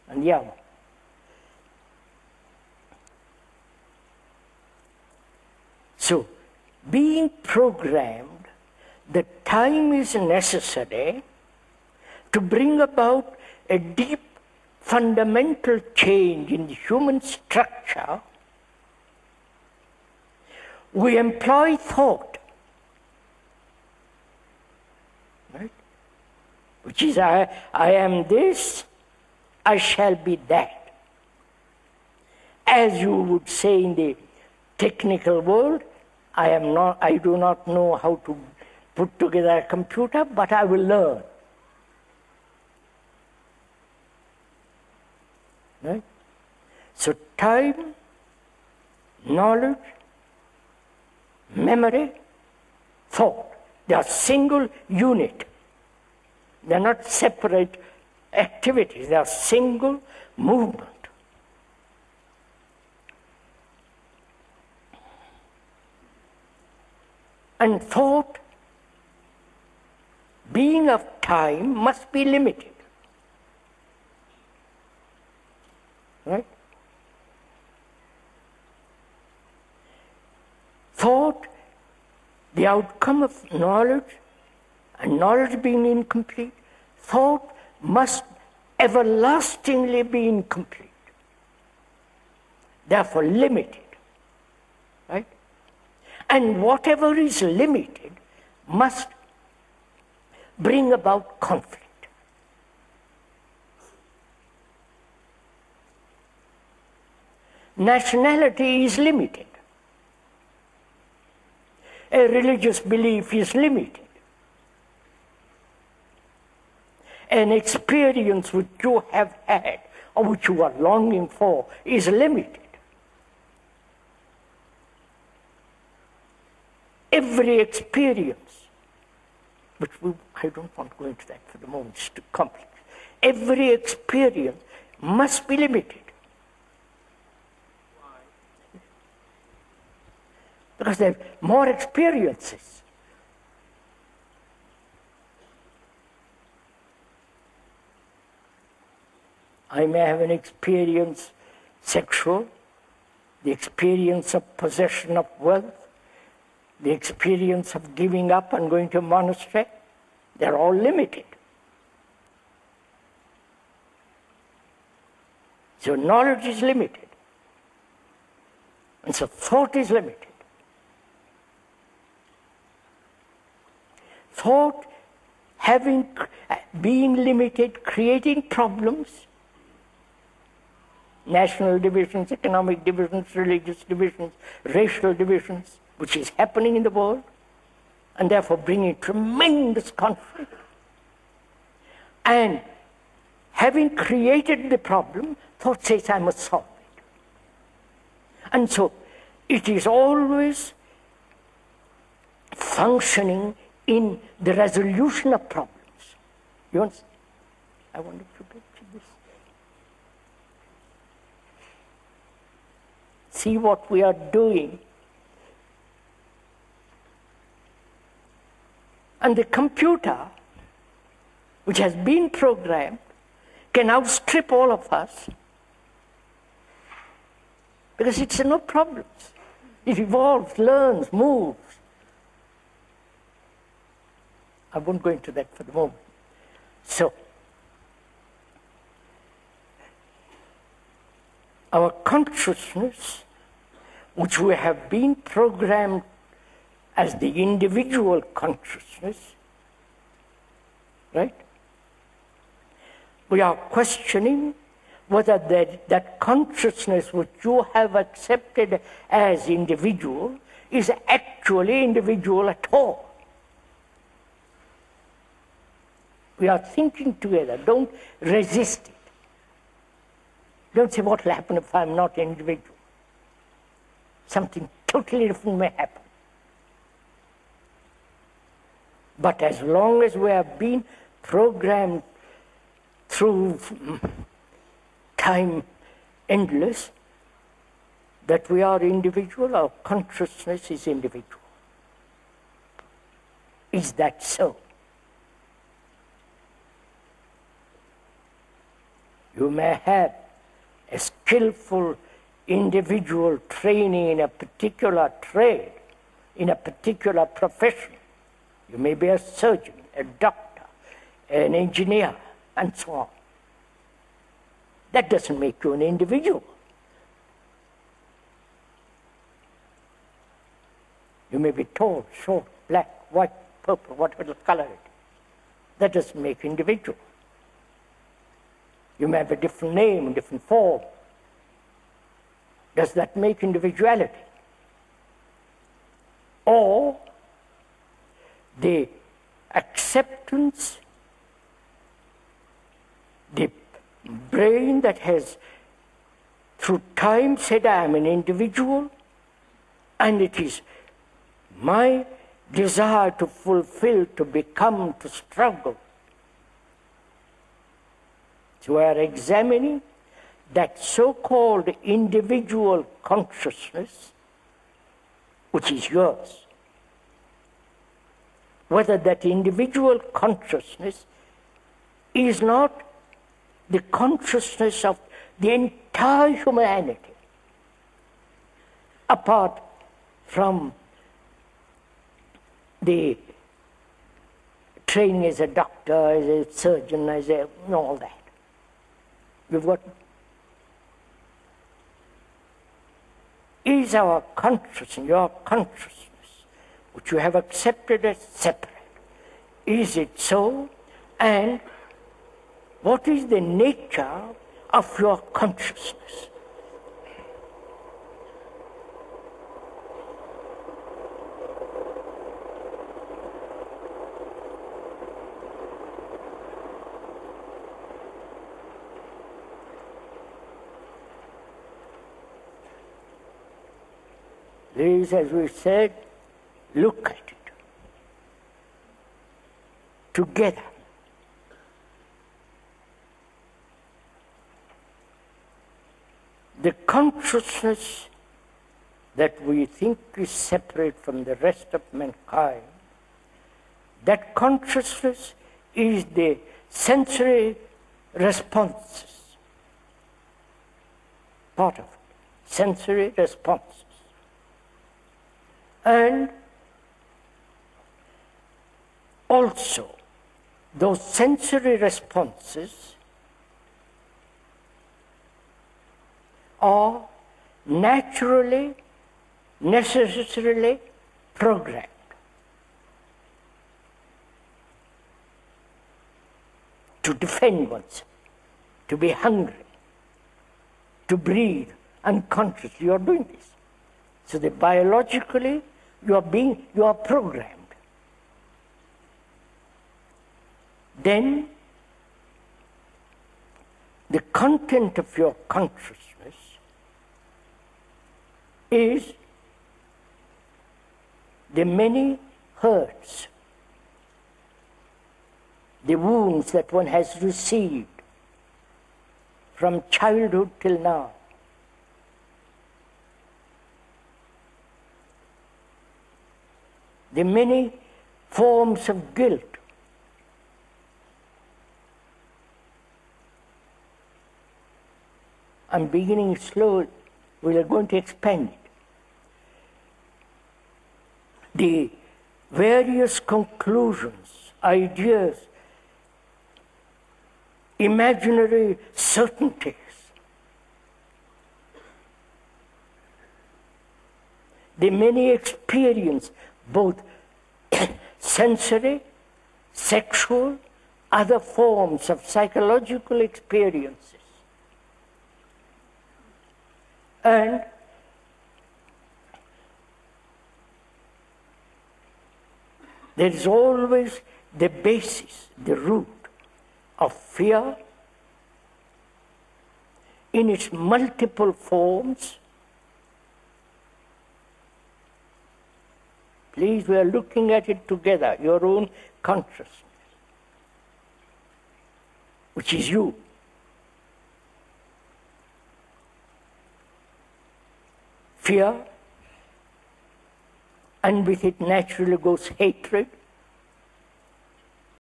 and young. So, being programmed, the time is necessary to bring about a deep fundamental change in the human structure. We employ thought, right? Which is, I am this, I shall be that. As you would say in the technical world, I do not know how to put together a computer, but I will learn. Right? So time, knowledge, memory, thought, they are single unit. They are not separate activities, they are single movement. And thought, being of time, must be limited. Right? Thought, the outcome of knowledge, and knowledge being incomplete, thought must everlastingly be incomplete. Therefore limited. Right? And whatever is limited must bring about conflict. Nationality is limited. A religious belief is limited. An experience which you have had or which you are longing for is limited. Every experience, which I don't want to go into that for the moment, it's too complex. Every experience must be limited. Why? Because there are more experiences. I may have an experience sexual, the experience of possession of wealth, the experience of giving up and going to a monastery. They're all limited. So knowledge is limited. And so thought is limited. Thought, being limited, creating problems, national divisions, economic divisions, religious divisions, racial divisions, which is happening in the world, and therefore bringing tremendous conflict. And having created the problem, thought says, I must solve it. And so it is always functioning in the resolution of problems. You understand? I wonder if you get this. See what we are doing. And the computer, which has been programmed, can outstrip all of us because it's no problems. It evolves, learns, moves. I won't go into that for the moment. So, our consciousness, which we have been programmed as the individual consciousness, right? We are questioning whether that consciousness which you have accepted as individual is actually individual at all. We are thinking together. Don't resist it. Don't say, what will happen if I'm not an individual? Something totally different may happen. But as long as we have been programmed through time endless, that we are individual, our consciousness is individual. Is that so? You may have a skillful individual training in a particular trade, in a particular profession. You may be a surgeon, a doctor, an engineer, and so on. That doesn't make you an individual. You may be tall, short, black, white, purple, whatever color it is. That doesn't make you individual. You may have a different name, different form. Does that make individuality? Or the acceptance, the brain that has through time said I am an individual, and it is my desire to fulfill, to become, to struggle. So we are examining that so-called individual consciousness, which is yours. Whether that individual consciousness is not the consciousness of the entire humanity, apart from the training as a doctor, as a surgeon, as a, all that. We've got. Is our consciousness, your consciousness, which you have accepted as separate, is it so? And what is the nature of your consciousness? Please, as we said, look at it together. The consciousness that we think is separate from the rest of mankind, that consciousness is the sensory responses, part of it, sensory responses. And also, those sensory responses are naturally, necessarily programmed. To defend oneself, to be hungry, to breathe unconsciously, you are doing this. So that biologically, you are programmed. Then, the content of your consciousness is the many hurts, the wounds that one has received from childhood till now. The many forms of guilt. I'm beginning slowly, we are going to expand it. The various conclusions, ideas, imaginary certainties, the many experiences, both sensory, sexual, other forms of psychological experiences. And there is always the basis, the root of fear in its multiple forms. Please, we are looking at it together, your own consciousness, which is you. Fear, and with it naturally goes hatred,